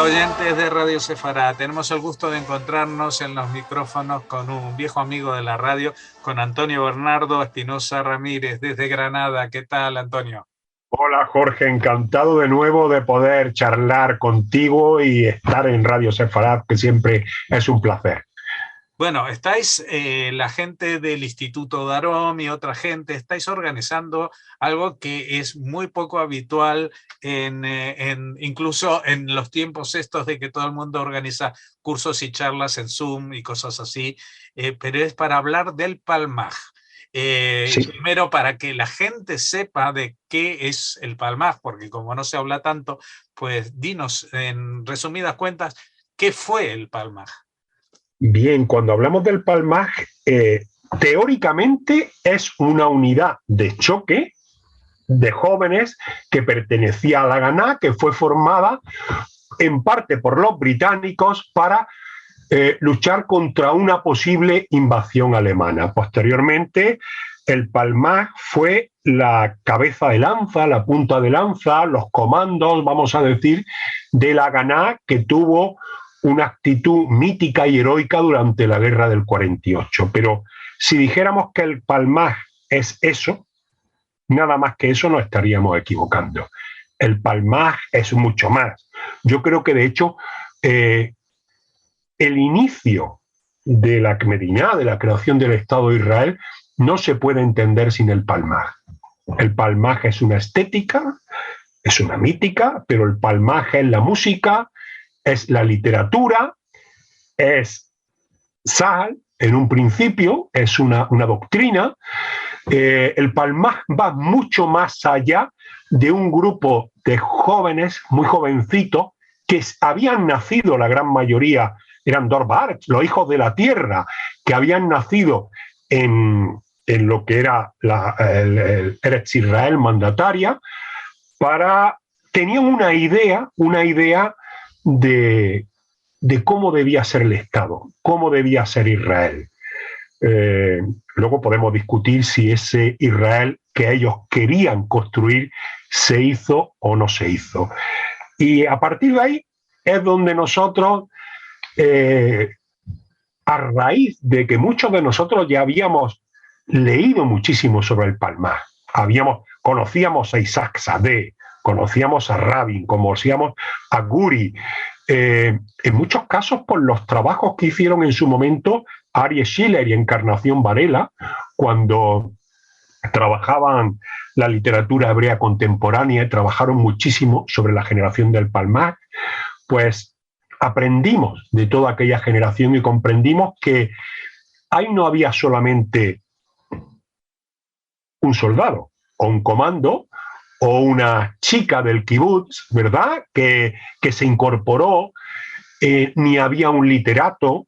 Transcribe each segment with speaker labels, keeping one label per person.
Speaker 1: Hola oyentes de Radio Sefará, tenemos el gusto de encontrarnos en los micrófonos con un viejo amigo de la radio, con Antonio Bernardo Espinosa Ramírez desde Granada. ¿Qué tal, Antonio?
Speaker 2: Hola Jorge, encantado de nuevo de poder charlar contigo y estar en Radio Sefarad, que siempre es un placer.
Speaker 1: Bueno, estáis, la gente del Instituto Darom y otra gente, estáis organizando algo que es muy poco habitual incluso en los tiempos estos de que todo el mundo organiza cursos y charlas en Zoom y cosas así, pero es para hablar del Palmaj.
Speaker 2: Sí.
Speaker 1: Primero, para que la gente sepa de qué es el Palmaj, porque como no se habla tanto, pues dinos en resumidas cuentas, ¿qué fue el Palmaj?
Speaker 2: Bien, cuando hablamos del Palmaj, teóricamente es una unidad de choque de jóvenes que pertenecía a la Haganah, que fue formada en parte por los británicos para luchar contra una posible invasión alemana. Posteriormente, el Palmaj fue la cabeza de lanza, la punta de lanza, los comandos, vamos a decir, de la Haganah, que tuvo una actitud mítica y heroica durante la guerra del 48. Pero si dijéramos que el Palmaj es eso, nada más que eso, nos estaríamos equivocando. El Palmaj es mucho más. Yo creo que, de hecho, el inicio de la Mediná, de la creación del Estado de Israel, no se puede entender sin el Palmaj. El Palmaj es una estética, es una mítica, pero el Palmaj es la música, es la literatura, es Sahal, en un principio, es una doctrina. El Palmaj va mucho más allá de un grupo de jóvenes, muy jovencitos, que habían nacido, la gran mayoría, eran Dorbar, los hijos de la tierra, que habían nacido en lo que era el Eretz Israel mandataria, tenían una idea de cómo debía ser el Estado, cómo debía ser Israel. Luego podemos discutir si ese Israel que ellos querían construir se hizo o no se hizo. Y a partir de ahí es donde nosotros, a raíz de que muchos de nosotros ya habíamos leído muchísimo sobre el Palmaj, conocíamos a Isaac Sadeh, conocíamos a Rabin, conocíamos a Guri, en muchos casos por los trabajos que hicieron en su momento Arie Schiller y Encarnación Varela, cuando trabajaban la literatura hebrea contemporánea y trabajaron muchísimo sobre la generación del Palmaj, pues aprendimos de toda aquella generación y comprendimos que ahí no había solamente un soldado o un comando o una chica del kibutz, ¿verdad?, que se incorporó, ni había un literato,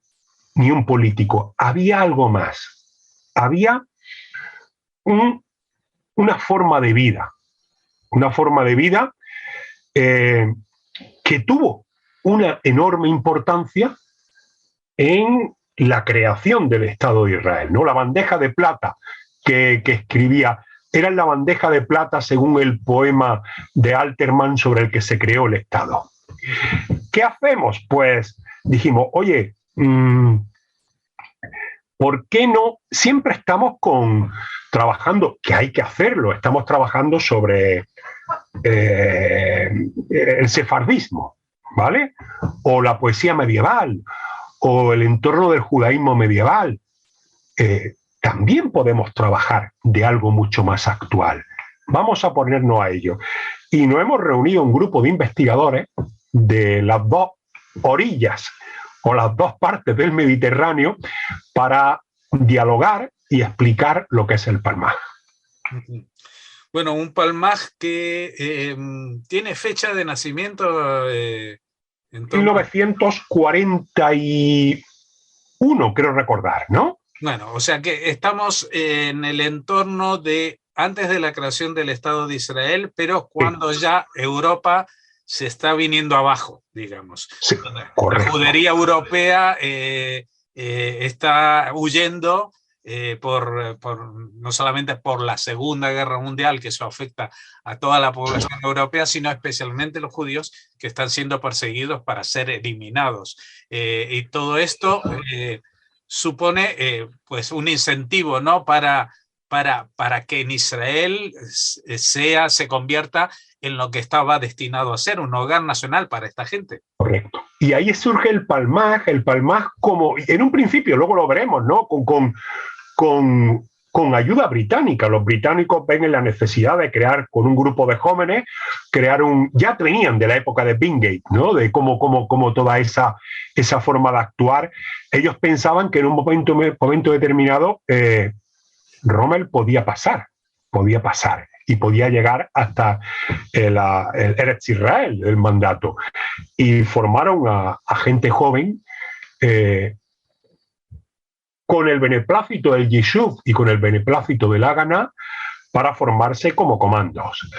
Speaker 2: ni un político. Había algo más. Había una forma de vida. Una forma de vida que tuvo una enorme importancia en la creación del Estado de Israel, ¿no? La bandeja de plata que escribía era la bandeja de plata según el poema de Alterman sobre el que se creó el Estado. ¿Qué hacemos? Pues dijimos, oye, ¿por qué no? Siempre estamos trabajando, que hay que hacerlo, estamos trabajando sobre el sefardismo, ¿vale? O la poesía medieval, o el entorno del judaísmo medieval. También podemos trabajar de algo mucho más actual. Vamos a ponernos a ello. Y nos hemos reunido un grupo de investigadores de las dos orillas o las dos partes del Mediterráneo para dialogar y explicar lo que es el Palmaj.
Speaker 1: Bueno, un Palmaj que tiene fecha de nacimiento en
Speaker 2: 1941, creo recordar, ¿no?
Speaker 1: Bueno, o sea que estamos en el entorno de antes de la creación del Estado de Israel, pero cuando ya Europa se está viniendo abajo, digamos.
Speaker 2: Sí,
Speaker 1: la judería europea está huyendo no solamente por la Segunda Guerra Mundial, que eso afecta a toda la población europea, sino especialmente los judíos que están siendo perseguidos para ser eliminados. Y todo esto supone pues un incentivo, ¿no? para que en Israel se convierta en lo que estaba destinado a ser, un hogar nacional para esta gente.
Speaker 2: Correcto. Y ahí surge el Palmaj como, en un principio, luego lo veremos, ¿no? Con ayuda británica. Los británicos ven en la necesidad de crear, con un grupo de jóvenes, ya venían de la época de Wingate, ¿no? De cómo toda esa forma de actuar. Ellos pensaban que en un momento determinado Rommel podía pasar y podía llegar hasta el Eretz Israel, el mandato. Y formaron a gente joven con el beneplácito del Yishuv y con el beneplácito del Haganá para formarse como comandos.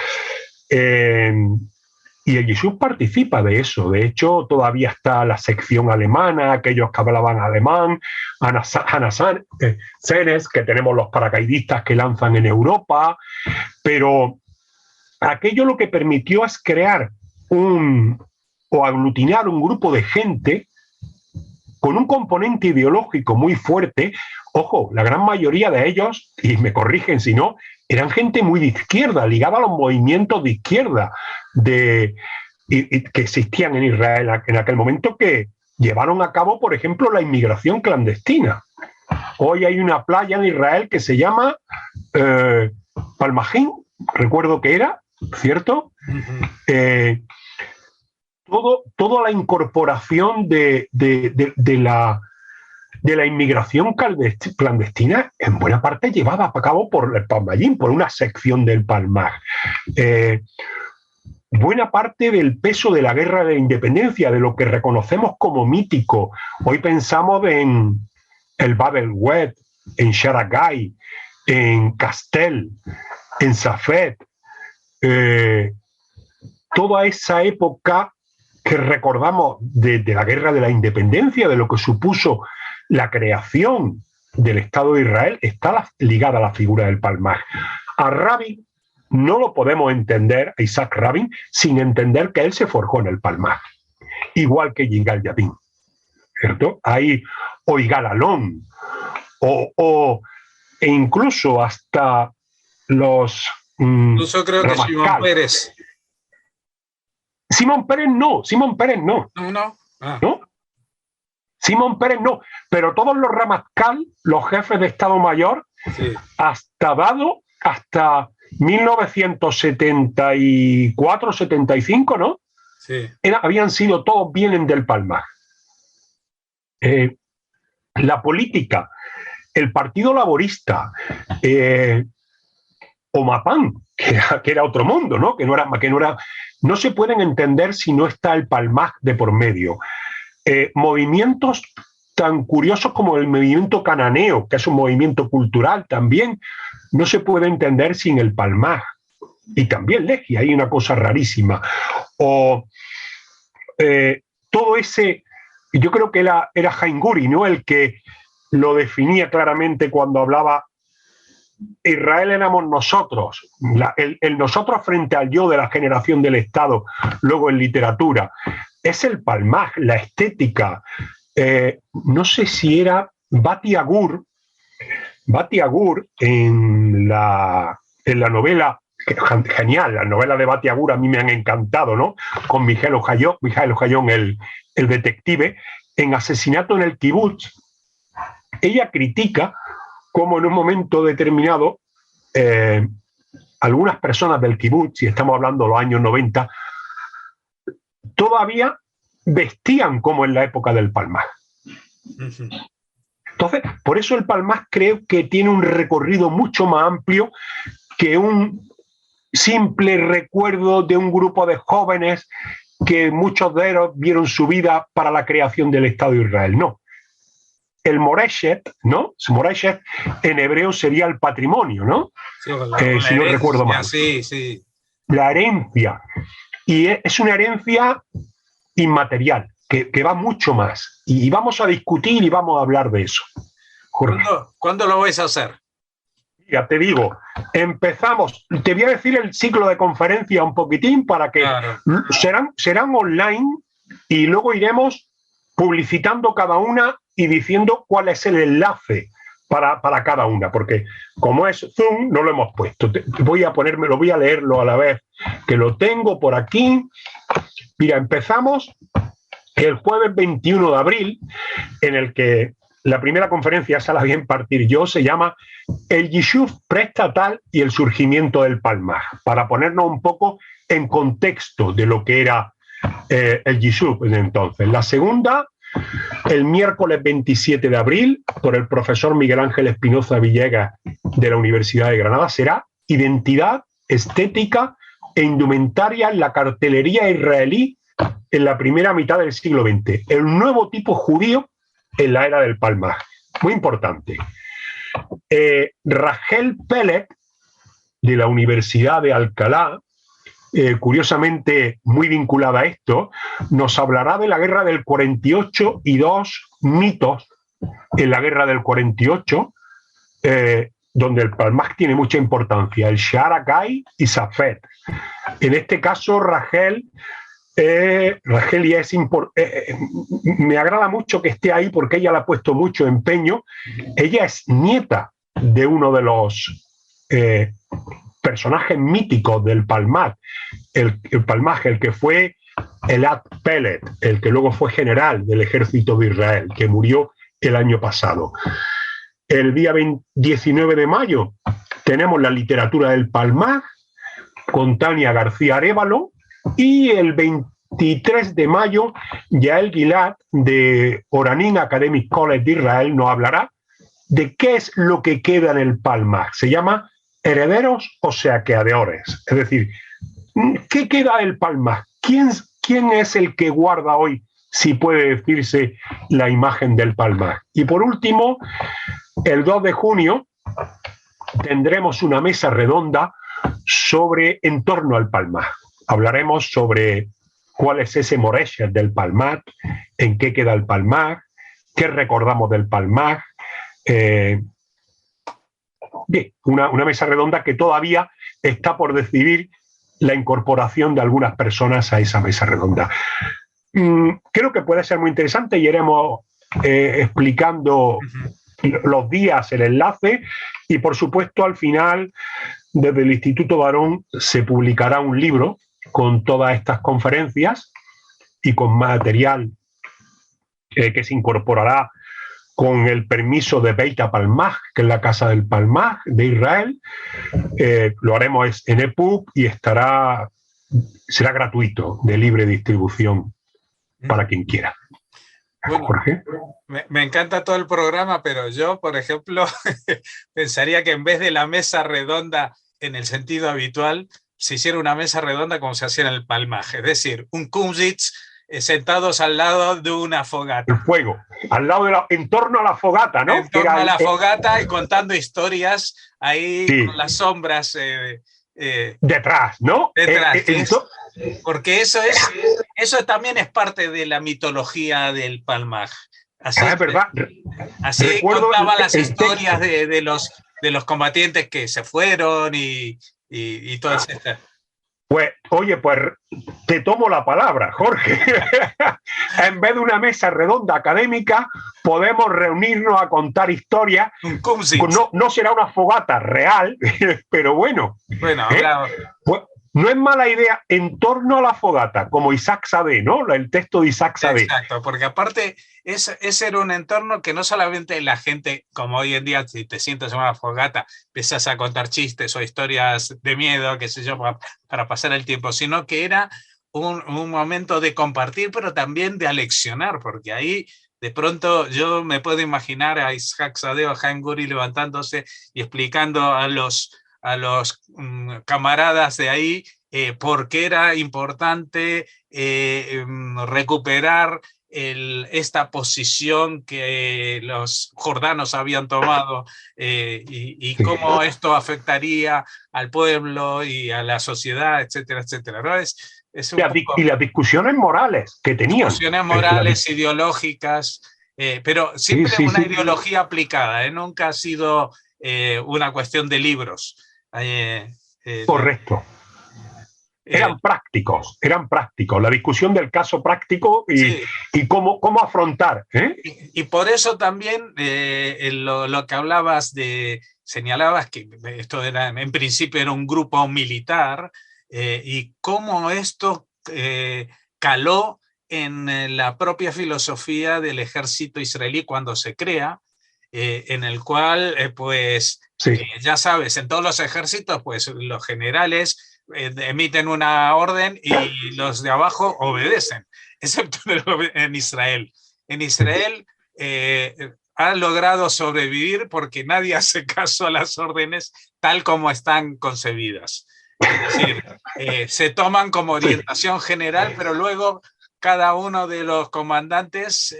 Speaker 2: Y el Yishuv participa de eso. De hecho, todavía está la sección alemana, aquellos que hablaban alemán, Hanna Senes, que tenemos los paracaidistas que lanzan en Europa, pero aquello lo que permitió es crear o aglutinar un grupo de gente con un componente ideológico muy fuerte. Ojo, la gran mayoría de ellos, y me corrigen si no, eran gente muy de izquierda, ligada a los movimientos de izquierda que existían en Israel en aquel momento, que llevaron a cabo, por ejemplo, la inmigración clandestina. Hoy hay una playa en Israel que se llama Palmajim, recuerdo que era, ¿cierto? Toda la incorporación de la inmigración clandestina en buena parte llevada a cabo por el Palmajim, por una sección del Palmaj. Buena parte del peso de la guerra de la independencia, de lo que reconocemos como mítico. Hoy pensamos en el Bab el-Wed, en Sharagai, en Castel, en Safed. Toda esa época que recordamos de la guerra de la independencia, de lo que supuso la creación del Estado de Israel, está ligada a la figura del Palmaj. A Rabin no lo podemos entender, a Isaac Rabin, sin entender que él se forjó en el Palmaj, igual que Yigal Yadin, ¿cierto? Ahí, o Yigal Alon, e incluso hasta los...
Speaker 1: incluso creo que Shimon Pérez.
Speaker 2: Simón Pérez no.
Speaker 1: No. Ah.
Speaker 2: ¿No? Simón Pérez no, pero todos los Ramatkal, los jefes de Estado Mayor, sí, hasta 1974-75, ¿no?
Speaker 1: Sí.
Speaker 2: Habían sido, todos vienen del Palmaj. La política, el Partido Laborista, o Mapán, que era otro mundo, ¿no? No se pueden entender si no está el Palmaj de por medio. Movimientos tan curiosos como el movimiento cananeo, que es un movimiento cultural también, no se puede entender sin el Palmaj. Y también Lehi, hay una cosa rarísima. O todo ese, yo creo que era Haim Guri, ¿no? El que lo definía claramente cuando hablaba: Israel éramos nosotros, el nosotros frente al yo de la generación del Estado, luego en literatura. Es el Palmaj, la estética. No sé si era Bati Agur en la novela, genial, la novela de Bati Agur a mí me han encantado, ¿no? Con Mijael Ojayón, el detective, en Asesinato en el Kibutz. Ella critica cómo en un momento determinado algunas personas del kibutz, y estamos hablando de los años 90, todavía vestían como en la época del Palmaj. Entonces, por eso el Palmaj creo que tiene un recorrido mucho más amplio que un simple recuerdo de un grupo de jóvenes que muchos de ellos vieron su vida para la creación del Estado de Israel. No. El Moreshet, ¿no? Moreshet en hebreo sería el patrimonio, ¿no?
Speaker 1: Sí,
Speaker 2: si no recuerdo mal.
Speaker 1: Sí.
Speaker 2: La herencia. Y es una herencia inmaterial, que va mucho más. Y vamos a discutir y vamos a hablar de eso. Jorge.
Speaker 1: ¿Cuándo lo vais a hacer?
Speaker 2: Ya te digo, empezamos, te voy a decir el ciclo de conferencia un poquitín para que
Speaker 1: Claro.
Speaker 2: serán online y luego iremos publicitando cada una y diciendo cuál es el enlace para cada una, porque como es Zoom, no lo hemos puesto. Voy a leerlo a la vez que lo tengo por aquí. Mira, empezamos el jueves 21 de abril, en el que la primera conferencia, esa la voy a impartir yo, se llama El Yishuv preestatal y el surgimiento del Palmaj, para ponernos un poco en contexto de lo que era el Yishuv en entonces. La segunda, el miércoles 27 de abril, por el profesor Miguel Ángel Espinoza Villegas de la Universidad de Granada, será Identidad, Estética e Indumentaria en la cartelería israelí en la primera mitad del siglo XX. El nuevo tipo judío en la era del Palmaj. Muy importante. Rachel Pellet, de la Universidad de Alcalá, curiosamente muy vinculada a esto, nos hablará de la guerra del 48 y dos mitos en la guerra del 48, donde el Palmaj tiene mucha importancia, el Sha'ar y Safed. En este caso, Rachel me agrada mucho que esté ahí porque ella le ha puesto mucho empeño. Ella es nieta de uno de los personajes míticos del Palmaj, el Palmaj, el que fue Elad Pellet, el que luego fue general del ejército de Israel, que murió el año pasado. El día 19 de mayo tenemos la literatura del Palmaj con Tania García Arévalo, y el 23 de mayo Yael Gilad de Oranim Academic College de Israel nos hablará de qué es lo que queda en el Palmaj. Se llama herederos o saqueadores. Es decir, ¿qué queda del Palmaj? ¿Quién es el que guarda hoy, si puede decirse, la imagen del Palmaj? Y por último, el 2 de junio tendremos una mesa redonda en torno al Palmaj. Hablaremos sobre cuál es ese Moreshet del Palmaj, en qué queda el Palmaj, qué recordamos del Palmaj. Bien, una mesa redonda que todavía está por decidir la incorporación de algunas personas a esa mesa redonda. Creo que puede ser muy interesante y iremos explicando los días, el enlace, y por supuesto al final desde el Instituto Barón se publicará un libro con todas estas conferencias y con material que se incorporará con el permiso de Beit HaPalmaj, que es la Casa del Palmaj de Israel. Lo haremos en EPUB y será gratuito, de libre distribución para quien quiera.
Speaker 1: Bueno,
Speaker 2: Jorge.
Speaker 1: Me encanta todo el programa, pero yo, por ejemplo, pensaría que en vez de la mesa redonda en el sentido habitual, se hiciera una mesa redonda como se hacía en el Palmaj, es decir, un kumsitz sentados al lado de una fogata.
Speaker 2: El fuego, en torno a la fogata, ¿no?
Speaker 1: En torno a la fogata y contando historias ahí, sí, con las sombras
Speaker 2: detrás, ¿no?
Speaker 1: Detrás, porque eso también es parte de la mitología del Palmaj. Así,
Speaker 2: es verdad.
Speaker 1: Así contaban las historias de los combatientes que se fueron y todas estas.
Speaker 2: Pues, oye, pues te tomo la palabra, Jorge. En vez de una mesa redonda académica, podemos reunirnos a contar historias. No será una fogata real, pero bueno.
Speaker 1: Bueno,
Speaker 2: pues, no es mala idea en torno a la fogata, como Isaac Sadé, ¿no? El texto de Isaac Sadé.
Speaker 1: Exacto, porque aparte ese era un entorno que no solamente la gente, como hoy en día, si te sientas en una fogata, empiezas a contar chistes o historias de miedo, qué sé yo, para pasar el tiempo, sino que era un momento de compartir, pero también de aleccionar, porque ahí de pronto yo me puedo imaginar a Isaac Sadé o a Haim Guri levantándose y explicando a los camaradas de ahí por qué era importante recuperar esta posición que los jordanos habían tomado y cómo esto afectaría al pueblo y a la sociedad, etcétera, etcétera, ¿no? Y
Speaker 2: las discusiones morales que tenían.
Speaker 1: Discusiones morales, ideológicas, pero siempre una ideología aplicada, nunca ha sido una cuestión de libros.
Speaker 2: Correcto. Eran prácticos. La discusión del caso práctico y cómo afrontar.
Speaker 1: Y por eso también lo que hablabas señalabas que esto era, en principio era un grupo militar, y cómo esto caló en la propia filosofía del ejército israelí cuando se crea, en el cual, ya sabes, en todos los ejércitos, pues los generales emiten una orden y los de abajo obedecen, excepto en Israel. En Israel han logrado sobrevivir porque nadie hace caso a las órdenes tal como están concebidas. Es decir, se toman como orientación general, pero luego cada uno de los comandantes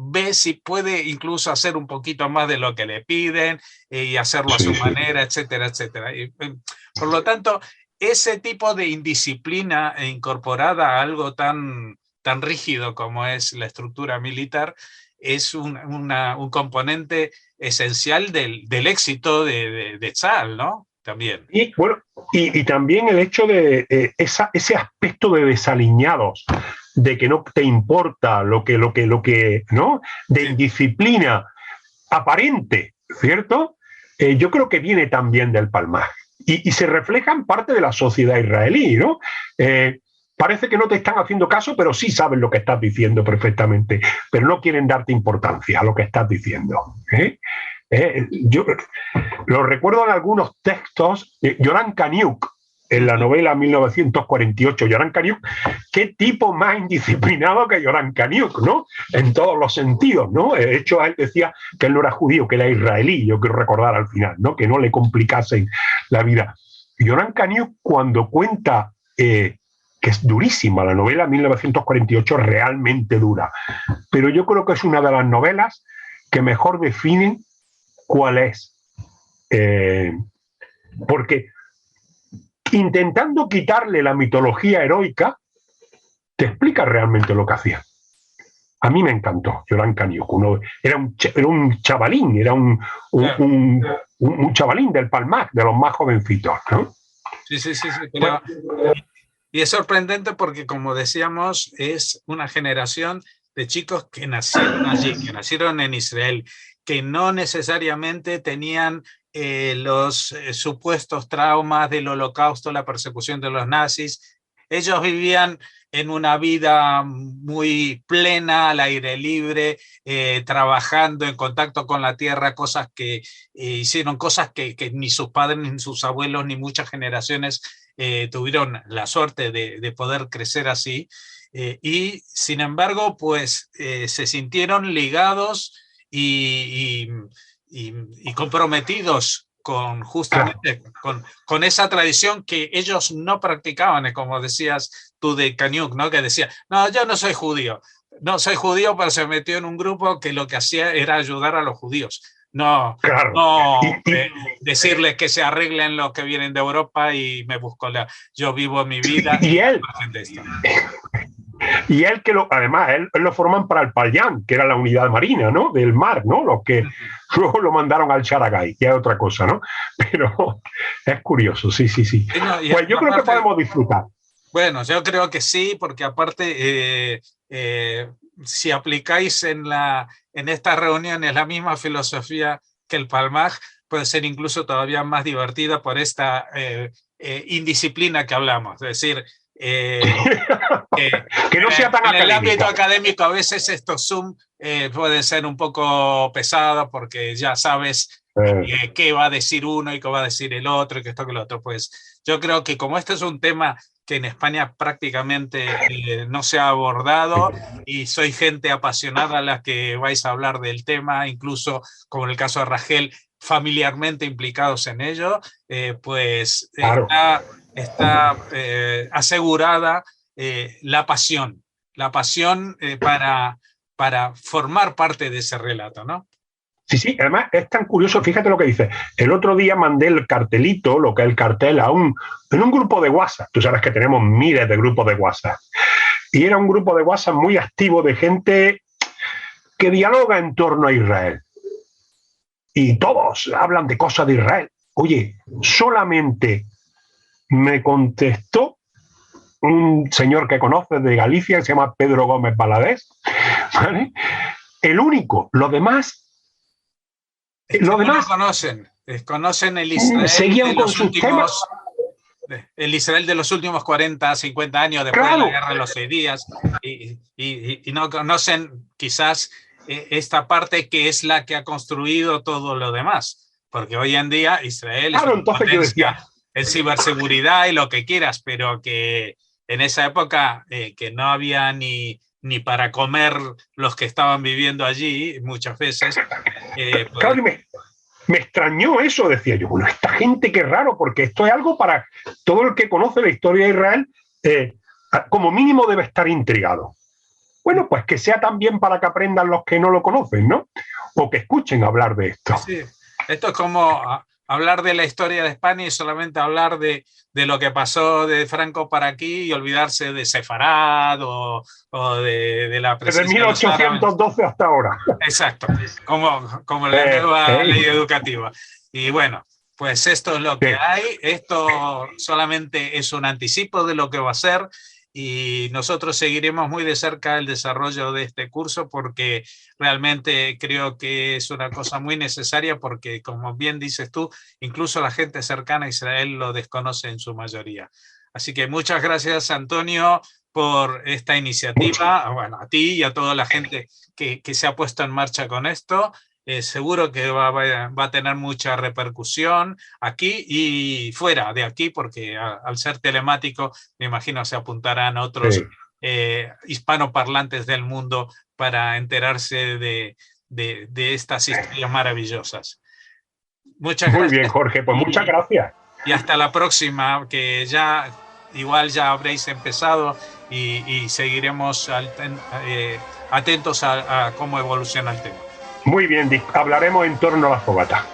Speaker 1: ve si puede incluso hacer un poquito más de lo que le piden y hacerlo a su manera, etcétera, etcétera. Y, por lo tanto, ese tipo de indisciplina incorporada a algo tan rígido como es la estructura militar es un componente esencial del éxito de Tzal, ¿no? También.
Speaker 2: Y bueno, y también el hecho de ese aspecto de desaliñados, de que no te importa lo que ¿no? De indisciplina aparente, ¿cierto? Yo creo que viene también del Palmaj. Y se refleja en parte de la sociedad israelí, ¿no? Parece que no te están haciendo caso, pero sí saben lo que estás diciendo perfectamente, pero no quieren darte importancia a lo que estás diciendo. Yo lo recuerdo en algunos textos. Yoram Kaniuk, en la novela 1948, Yoram Kaniuk, qué tipo más indisciplinado que Yoram Kaniuk, ¿no? En todos los sentidos, ¿no? De hecho, él decía que él no era judío, que era israelí, yo quiero recordar al final, ¿no? Que no le complicasen la vida. Yoram Kaniuk, cuando cuenta que es durísima la novela 1948, realmente dura, pero yo creo que es una de las novelas que mejor definen cuál es. Porque intentando quitarle la mitología heroica, te explica realmente lo que hacía. A mí me encantó Yoram Kaniuk. Era un chavalín, era un chavalín del Palmaj, de los más jovencitos, ¿no?
Speaker 1: Sí. Pero, y es sorprendente porque, como decíamos, es una generación de chicos que nacieron allí, que nacieron en Israel, que no necesariamente tenían los supuestos traumas del Holocausto, la persecución de los nazis. Ellos vivían en una vida muy plena, al aire libre, trabajando en contacto con la tierra, cosas que hicieron cosas que ni sus padres, ni sus abuelos, ni muchas generaciones tuvieron la suerte de poder crecer así. Y sin embargo, pues se sintieron ligados y comprometidos con justamente con esa tradición que ellos no practicaban, como decías tú de Kaniuk, ¿no? Que decía, no, yo no soy judío, pero se metió en un grupo que lo que hacía era ayudar a los judíos. No decirles que se arreglen los que vienen de Europa y me busco yo vivo mi vida.
Speaker 2: Y él además, él lo forman para el Payán, que era la unidad marina, ¿no? Del mar, ¿no? Los que luego lo mandaron al Charagay, que es otra cosa, ¿no? Pero es curioso, sí. Pues yo creo que podemos disfrutar.
Speaker 1: Bueno, yo creo que sí, porque aparte, si aplicáis en estas reuniones la misma filosofía que el Palmaj, puede ser incluso todavía más divertida por esta indisciplina que hablamos. Es decir,
Speaker 2: que no sea tan
Speaker 1: en el ámbito académico a veces estos Zoom pueden ser un poco pesados porque ya sabes qué va a decir uno y qué va a decir el otro y que esto que lo otro. Pues yo creo que como este es un tema que en España prácticamente no se ha abordado y soy gente apasionada a la que vais a hablar del tema, incluso como en el caso de Rachel, familiarmente implicados en ello, pues
Speaker 2: claro.
Speaker 1: está asegurada la pasión para formar parte de ese relato, ¿no?
Speaker 2: Sí, además es tan curioso, fíjate lo que dice. El otro día mandé el cartelito, lo que es el cartel, en un grupo de WhatsApp. Tú sabes que tenemos miles de grupos de WhatsApp. Y era un grupo de WhatsApp muy activo de gente que dialoga en torno a Israel. Y todos hablan de cosas de Israel. Oye, solamente me contestó un señor que conoces de Galicia, que se llama Pedro Gómez Baladés, ¿vale? El único, los demás...
Speaker 1: Los demás conocen el Israel
Speaker 2: seguían con sus temas.
Speaker 1: El Israel de los últimos 40, 50 años después de la guerra de los 6 días y no conocen quizás esta parte que es la que ha construido todo lo demás, porque hoy en día Israel es una potencia en ciberseguridad y lo que quieras, pero que en esa época que no había ni para comer los que estaban viviendo allí muchas veces.
Speaker 2: Pues, claro, me extrañó eso, decía yo, bueno, esta gente qué raro, porque esto es algo para todo el que conoce la historia de Israel, como mínimo debe estar intrigado. Bueno, pues que sea también para que aprendan los que no lo conocen, ¿no? O que escuchen hablar de esto.
Speaker 1: Sí, esto es como hablar de la historia de España y solamente hablar de lo que pasó de Franco para aquí y olvidarse de Sefarad o de la presencia
Speaker 2: desde 1812 hasta ahora.
Speaker 1: Exacto, como la nueva ley educativa. Y bueno, pues esto es lo que hay. Esto solamente es un anticipo de lo que va a ser. Y nosotros seguiremos muy de cerca el desarrollo de este curso porque realmente creo que es una cosa muy necesaria porque, como bien dices tú, incluso la gente cercana a Israel lo desconoce en su mayoría. Así que muchas gracias, Antonio, por esta iniciativa. Bueno, a ti y a toda la gente que se ha puesto en marcha con esto. Seguro que va a tener mucha repercusión aquí y fuera de aquí, porque al ser telemático, me imagino se apuntarán otros hispanoparlantes del mundo para enterarse de estas historias maravillosas. Muchas gracias.
Speaker 2: Muy bien, Jorge, pues muchas gracias.
Speaker 1: Y hasta la próxima, que igual ya habréis empezado y seguiremos atentos a cómo evoluciona el tema.
Speaker 2: Muy bien, hablaremos en torno a la fogata.